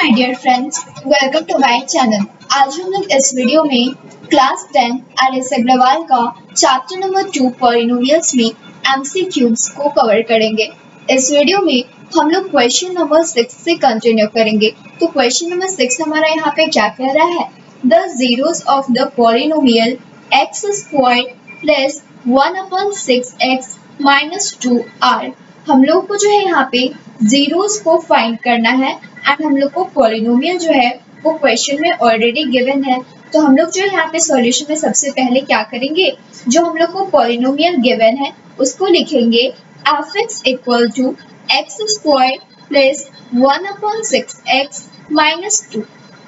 My dear friends, welcome to my channel. आज हम लोग इस वीडियो में क्लास 10 एलिस अग्रवाल का चैप्टर नंबर 2 पॉलिनोमियल्स में एमसीक्यूज को कवर करेंगे। इस वीडियो में हम लोग क्वेश्चन नंबर 6 से कंटिन्यू करेंगे। तो क्वेश्चन नंबर 6 हमारा यहाँ पे क्या कह रहा है? The zeros of the polynomial x squared plus 1/6x minus 2 are. हम लोग को जो है यहाँ पे जीरोस को फाइंड करना है एंड हम लोग को पॉलिनोमियल जो है वो क्वेश्चन में ऑलरेडी गिवन है। तो हम लोग जो यहाँ पे सॉल्यूशन में सबसे पहले क्या करेंगे, जो हम लोग को पॉलिनोमियल गिवन है उसको लिखेंगे f(x) equal to x square plus 1/6x minus 2।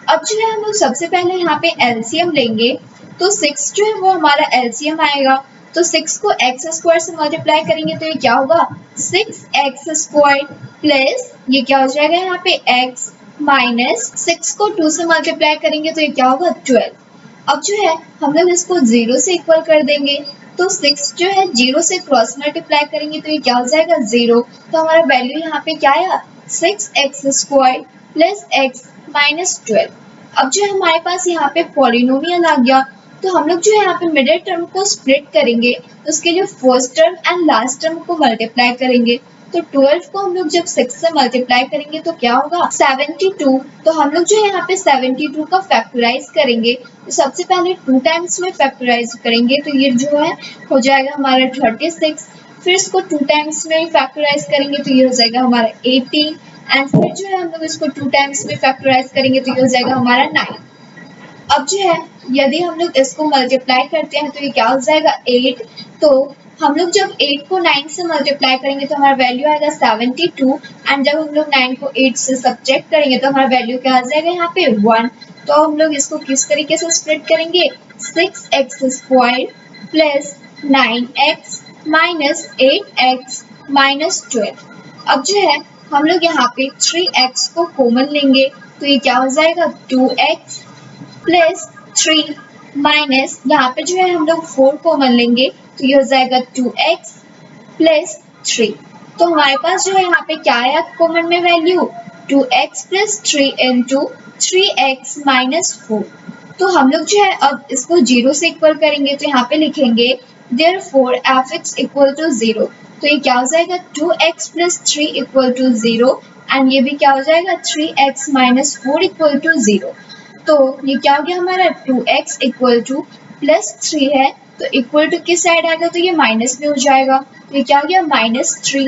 अब जो है हम लोग सबसे पहले यहाँ पे एलसीएम लेंगे, तो 6 जो है वो हमारा एलसीएम आएगा। तो 6 को एक्स स्क्वायर से मल्टीप्लाई करेंगे तो ये क्या होगा, 6x स्क्वायर प्लस ये क्या हो जाएगा यहाँ पे x माइनस 6 को 2 से मल्टीप्लाई करेंगे तो ये क्या होगा 12। अब जो है हम लोग इसको 0 से इक्वल कर देंगे, तो 6 जो है 0 से क्रॉस मल्टीप्लाई करेंगे तो ये क्या हो जाएगा 0। तो हमारा वैल्यू यहाँ पे क्या आया, 6x square plus x minus 12। अब जो है हमारे पास यहाँ पे पॉलिनोमियल आ गया, तो हम लोग जो है यहाँ पे मिडिल टर्म को स्प्लिट करेंगे, तो उसके लिए first term and last term को मल्टीप्लाई करेंगे। तो 12 को हम लोग जब 6 से मल्टीप्लाई करेंगे तो क्या होगा 72। तो हम लोग जो है यहाँ पे 72 का फैक्टराइज करेंगे। तो सबसे पहले 2 टाइम्स में फैक्टराइज करेंगे तो ये जो है हो जाएगा हमारा 36। फिर इसको 2 टाइम्स में फैक्टराइज करेंगे तो ये हो जाएगा हमारा 18 एंड फिर जो है हम लोग इसको 2 टाइम्स में फैक्टराइज करेंगे तो ये हो जाएगा हमारा 9। अब जो है यदि हम लोग इसको मल्टीप्लाई करते हैं तो ये क्या हो जाएगा 8। तो हम लोग जब 8 को 9 से मल्टीप्लाई करेंगे तो हमारा वैल्यू आएगा 72 एंड जब हम लोग 9 को 8 से सब्ट्रैक्ट करेंगे तो हमारा वैल्यू क्या आ जाएगा यहाँ पे 1। तो हम लोग इसको किस तरीके से स्प्लिट करेंगे, 6x square plus 9x minus 8x minus 12। अब जो है हम लोग यहाँ पे 3x को कॉमन लेंगे तो ये क्या हो जाएगा 2x प्लस 3 माइनस यहाँ पे जो है हम लोग 4 कॉमन लेंगे तो ये हो जाएगा 2x प्लस 3। तो हमारे पास जो है यहाँ पे क्या आया कॉमन में value 2x plus 3 into 3x minus 4। तो हम लोग जो है अब इसको 0 से इक्वल करेंगे तो यहाँ पे लिखेंगे therefore f(x) इक्वल टू 0। तो ये क्या हो जाएगा 2x plus 3 equal to 0 and ये भी क्या हो जाएगा 3x माइनस 4 इक्वल टू 0। तो ये क्या हो गया हमारा 2x इक्वल टू प्लस 3 है, तो इक्वल टू किस साइड आएगा तो ये माइनस में हो जाएगा। तो ये क्या हो गया -3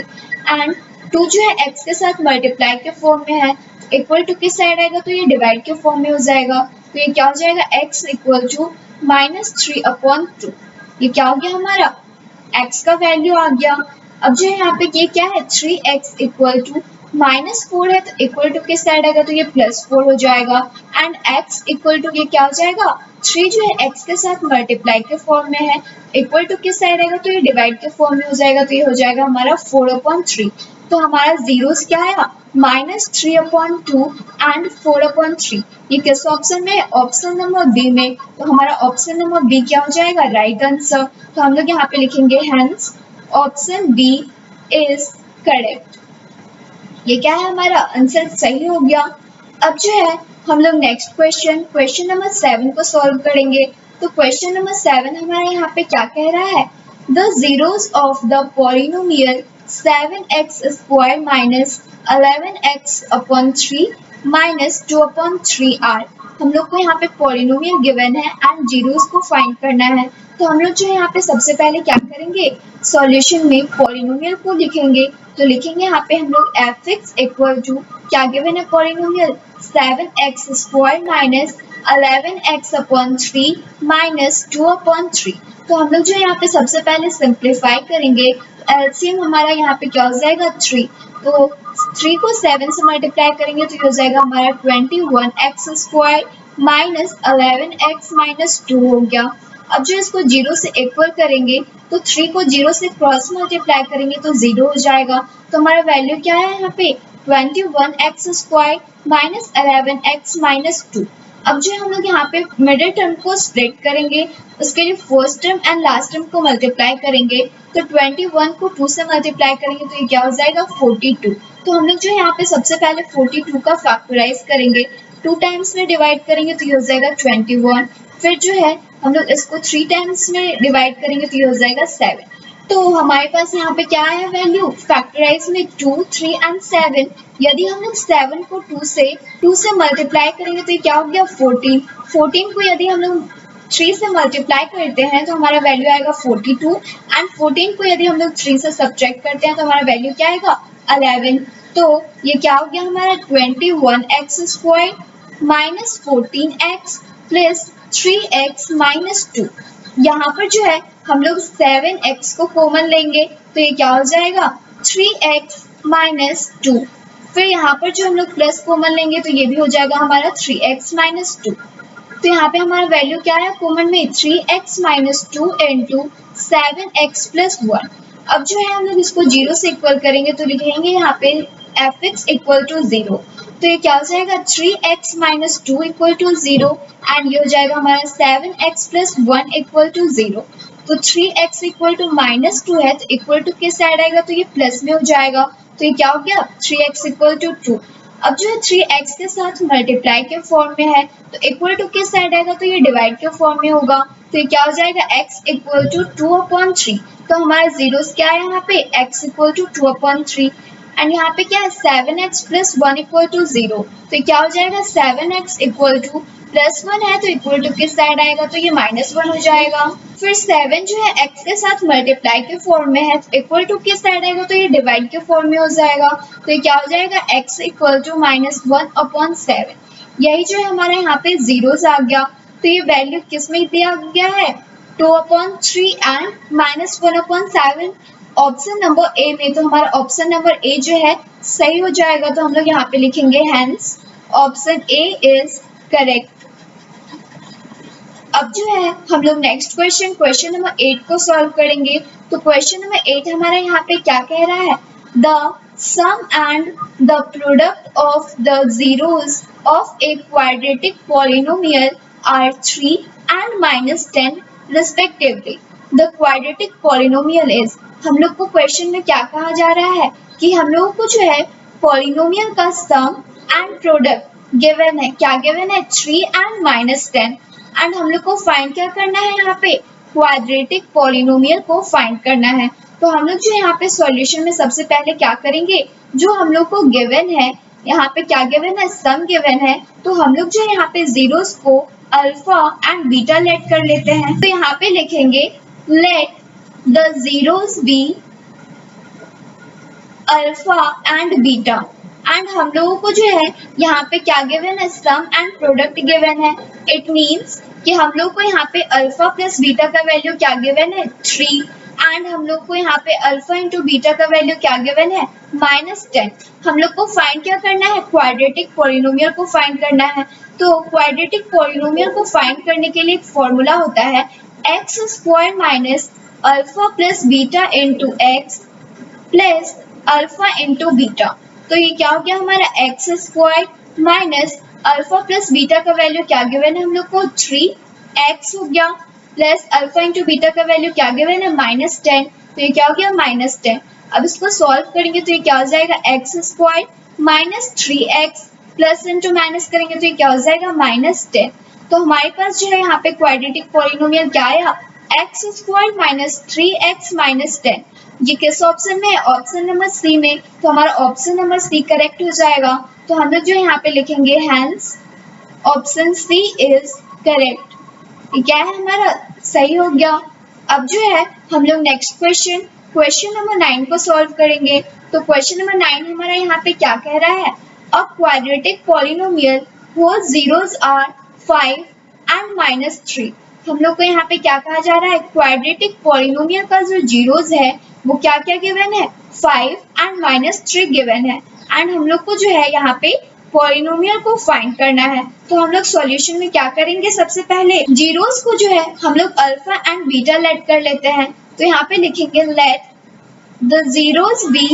एंड 2 जो है x के साथ मल्टीप्लाई के फॉर्म में है, इक्वल टू किस साइड आएगा तो ये डिवाइड के फॉर्म में हो जाएगा। तो ये क्या हो जाएगा x इक्वल टू -3/2। ये क्या हो गया हमारा x का वैल्यू आ गया। अब जो है यहाँ पे ये क्या है 3x इक्वल टू -4 है, तो इक्वल टू किस साइड आएगा तो ये +4 हो जाएगा एंड x इक्वल टू ये क्या हो जाएगा 3 जो है x के साथ मल्टीप्लाई के फॉर्म में है, इक्वल टू किस साइड आएगा तो ये डिवाइड के फॉर्म में हो जाएगा। तो ये हो जाएगा हमारा 4/3। तो हमारा जीरोस क्या आया -3/2 एंड 4/3। ये किस ऑप्शन में है, ऑप्शन नंबर बी में। तो हमारा ऑप्शन नंबर बी क्या हो जाएगा राइट आंसर। तो हम लोग यहाँ पे लिखेंगे hence option B is correct. ये क्या है हमारा आंसर सही हो गया। अब जो है हम लोग नेक्स्ट क्वेश्चन नंबर 7 को सॉल्व करेंगे। तो क्वेश्चन नंबर 7 हमारे यहाँ पे क्या कह रहा है, the zeros of the polynomial 7x square minus 11x/3 minus 2/3 are. हम लोग को यहाँ पे पॉलिनोमियल गिवन है एंड जीरोस को फाइंड करना है। तो हम लोग जो है यहाँ पे सबसे पहले क्या करेंगे, सॉल्यूशन में पॉलिनोमियल को लिखेंगे। तो लिखेंगे यहाँ पे हम लोग f(x) इक्वल टू क्या गिवन है polynomial 7x square minus 11x/3 minus 2/3। तो हम लोग जो है यहाँ पे सबसे पहले सिंप्लीफाई करेंगे। एलसीएम हमारा यहाँ पे क्या हो जाएगा 3। तो 3 को 7 से मल्टीप्लाई करेंगे तो ये हो जाएगा हमारा 21x square minus 11x minus 2 हो गया। अब जो इसको 0 से इक्वल करेंगे तो 3 को 0 से क्रॉस मल्टीप्लाई करेंगे तो 0 हो जाएगा। तो हमारा वैल्यू क्या है यहाँ पे 21x square minus 11x minus 2। अब जो है हम लोग यहाँ पे मिडिल टर्म को स्प्लिट करेंगे, उसके लिए first term and last term को मल्टीप्लाई करेंगे। तो 21 को 2 से मल्टीप्लाई करेंगे तो ये क्या हो जाएगा 42। तो हम लोग जो है यहाँ पे सबसे पहले 42 का फैक्टराइज करेंगे, 2 टाइम्स में डिवाइड करेंगे तो ये हो जाएगा 21। फिर जो है हम लोग इसको 3 टाइम्स में डिवाइड करेंगे तो ये हो जाएगा 7। तो हमारे पास यहाँ पे क्या है वैल्यू फैक्टराइज में 2, 3 एंड 7। यदि हम लोग 7 को 2 से मल्टीप्लाई करेंगे तो ये क्या हो गया 14। 14 को यदि हम लोग 3 से मल्टीप्लाई करते हैं तो हमारा वैल्यू आएगा 42 एंड 14 को यदि हम लोग 3 से सब्ट्रैक्ट करते हैं तो हमारा वैल्यू क्या आएगा 11। तो ये क्या हो गया हमारा 21x square minus 14x plus 3x minus 2। यहाँ पर जो है हम लोग 7x को कॉमन लेंगे तो ये क्या हो जाएगा 3x माइनस 2। फिर यहाँ पर जो हम लोग प्लस कॉमन लेंगे तो ये भी हो जाएगा हमारा 3x माइनस 2। तो यहाँ पे हमारा वैल्यू क्या है कॉमन में 3x minus 2 into 7x plus 1। अब जो है हम लोग इसको 0 से इक्वल करेंगे तो लिखेंगे यहाँ पे fx इक्वल टू 0। तो ये क्या हो जाएगा 3x minus 2 equal to 0 and ये हो जाएगा हमारा 7x प्लस 1 इक्वल टू 0। तो 3x इक्वल टू माइनस 2 है तो इक्वल टू किस साइड आएगा तो ये प्लस में हो जाएगा। तो ये क्या हो गया 3x इक्वल टू 2। अब जो है 3x के साथ मल्टीप्लाई के फॉर्म में है तो इक्वल टू किस साइड आएगा तो ये डिवाइड के फॉर्म में होगा। तो ये क्या हो जाएगा x इक्वल टू 2/3। तो हमारा जीरोस क्या है यहाँ पे x इक्वल टू 2/3 एंड यहाँ पे क्या है 7x प्लस 1 इक्वल टू 0। तो क्या हो जाएगा 7x इक्वल टू प्लस 1 है तो इक्वल टू किस साइड आएगा तो ये -1 हो जाएगा। फिर 7 जो है x के साथ मल्टीप्लाई के फॉर्म में है तो इक्वल टू किस साइड आएगा तो ये डिवाइड के फॉर्म में हो जाएगा। तो ये क्या हो जाएगा x इक्वल टू -1/7। यही जो है हमारा यहाँ पे जीरोस आ गया। तो ये वैल्यू किस में दिया गया है 2/3 एंड -1/7 ऑप्शन नंबर ए में। तो हमारा ऑप्शन नंबर ए जो है सही हो जाएगा। तो हम लोग यहाँ पे लिखेंगे hence option A is correct. अब जो है हम लोग नेक्स्ट क्वेश्चन नंबर 8 को सॉल्व करेंगे। तो क्वेश्चन नंबर 8 हमारा यहाँ पे क्या कह रहा है the sum and the product of the zeros of a quadratic polynomial are 3 and -10 respectively. The quadratic polynomial is, हम लोग को क्वेश्चन में क्या कहा जा रहा है कि हम लोगों को जो है पॉलिनोमियल का सम एंड प्रोडक्ट गिवन है। क्या गिवन है 3 एंड -10 एंड हम लोग को फाइंड क्या करना है यहाँ पे क्वाड्रेटिक पॉलिनोमियल को फाइंड करना है। तो हम लोग जो यहाँ पे सॉल्यूशन में सबसे पहले क्या करेंगे जो हम लोग को गिवन है यहाँ पे क्या गिवन है सम गिवन है। तो हम लोग जो यहाँ पे जीरोस को अल्फा एंड बीटा लेट कर लेते हैं। तो यहाँ पे लिखेंगे let the zeros be alpha and beta and हम लोगों को जो है यहाँ पे क्या गिवन है सम एंड प्रोडक्ट गिवन है। इट मीन्स कि हम लोग को यहाँ पे अल्फा प्लस बीटा का वैल्यू क्या गिवन है 3 एंड हम लोग को यहाँ पे अल्फा इंटू बीटा का वैल्यू क्या गिवन है -10। हम लोग को फाइंड क्या करना है क्वाड्रेटिक पॉलिनोमियल को फाइंड करना है। तो क्वाड्रेटिक पॉलिनोमियल को फाइंड करने के लिए एक फॉर्मूला होता है x square minus alpha plus beta into x plus alpha into beta. तो ये क्या हो गया हमारा x square minus alpha plus beta का वैल्यू क्या गिवन है हम लोग को 3x हो गया प्लस अल्फा इंटू बीटा का वैल्यू क्या गिवन है -10। तो ये क्या हो गया -10। अब इसको सॉल्व करेंगे तो ये क्या हो जाएगा x square minus 3x plus into minus करेंगे तो ये क्या हो जाएगा -10। तो हमारे पास जो है यहाँ पे क्वाड्रेटिक पॉलिनोमियल क्या आया x square minus 3x minus 10। ये किस ऑप्शन में है ऑप्शन नंबर सी में। तो हमारा ऑप्शन नंबर सी करेक्ट हो जाएगा। तो हम लोग जो यहाँ पे लिखेंगे hence option C is correct. ये क्या है हमारा सही हो गया। अब जो है हम लोग नेक्स्ट क्वेश्चन नंबर 9 को सॉल्व करेंगे। तो क्वेश्चन नंबर 9 हमारा यहाँ पे क्या कह रहा है a quadratic polynomial whose zeros are 5 and -3। हम लोग को यहाँ पे क्या कहा जा रहा है क्वाड्रेटिक पॉलिनोमियल का जो जीरोस है वो क्या क्या गिवन है 5 एंड -3 गिवन है एंड हम लोग को जो है यहाँ पे पॉलिनोमियल को फाइंड करना है। तो हम लोग सॉल्यूशन में क्या करेंगे सबसे पहले जीरोस को जो है हम लोग अल्फा एंड बीटा लेट कर लेते हैं। तो यहाँ पे लिखेंगे let the zeros be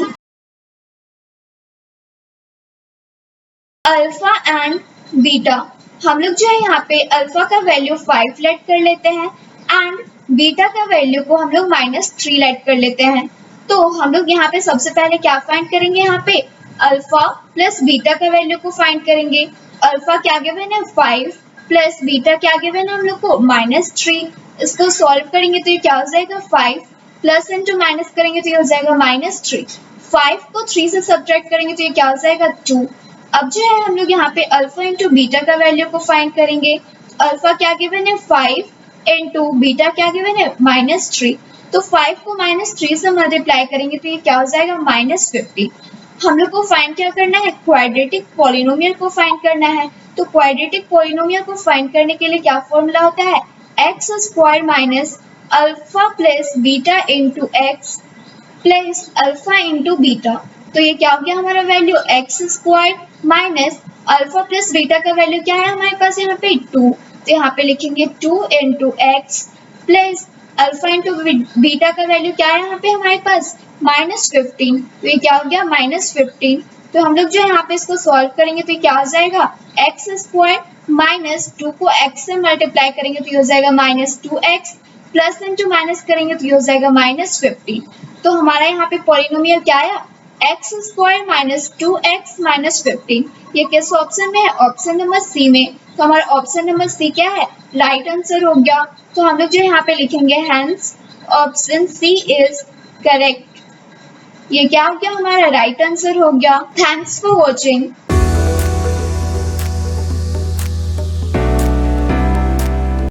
alpha and beta. हम लोग जो है यहाँ पे अल्फा का वैल्यू 5 लेट कर लेते हैं एंड बीटा का वैल्यू को हम लोग -3 लेट कर लेते हैं। तो हम लोग यहाँ पे सबसे पहले क्या फाइंड करेंगे, यहाँ पे अल्फा प्लस बीटा का वैल्यू को फाइंड करेंगे। अल्फा क्या गिवन है 5 प्लस बीटा क्या गिवन है हम लोग को -3। इसको सॉल्व करेंगे तो ये क्या हो जाएगा 5 प्लस इंटू माइनस करेंगे तो ये हो जाएगा -3। 5 को 3 से सब्ट्रैक्ट करेंगे तो ये क्या हो जाएगा 2। अब जो है हम लोग यहाँ पे अल्फा इंटू बीटा का वैल्यू को फाइंड करेंगे। अल्फा क्या गिवन है 5 इंटू बीटा क्या गिवन है -3। तो 5 को -3 से मल्टीप्लाई करेंगे तो ये क्या हो जाएगा -50। हम लोग को फाइंड क्या करना है, क्वाड्रेटिक पॉलिनोमियल को फाइंड करना है। तो क्वाड्रेटिक पॉलिनोमियल को फाइंड करने के लिए क्या फॉर्मूला होता है, x square minus alpha plus beta into x plus alpha into beta. तो ये क्या हो गया हमारा value x square minus alpha plus beta का वैल्यू क्या है हमारे पास यहाँ पे 2। तो यहाँ पे लिखेंगे 2 into x plus alpha into beta का वैल्यू क्या है यहाँ पे हमारे पास -15। तो ये क्या हो गया -15। तो हम लोग जो है यहाँ पे इसको सॉल्व करेंगे तो ये क्या हो जाएगा एक्स स्क्वायर माइनस 2 को x से मल्टीप्लाई करेंगे तो ये हो जाएगा -2x प्लस इंटू माइनस करेंगे तो ये हो जाएगा -15। तो हमारा यहाँ पे पॉलिनोमियल क्या है, x square minus 2x minus 15। ये किस ऑप्शन में है, ऑप्शन नंबर सी में। तो हमारा ऑप्शन नंबर सी क्या है, राइट आंसर हो गया। तो हम लोग जो यहाँ पे लिखेंगे hence option C is correct. ये क्या हो गया हमारा राइट आंसर हो गया। Thanks for watching.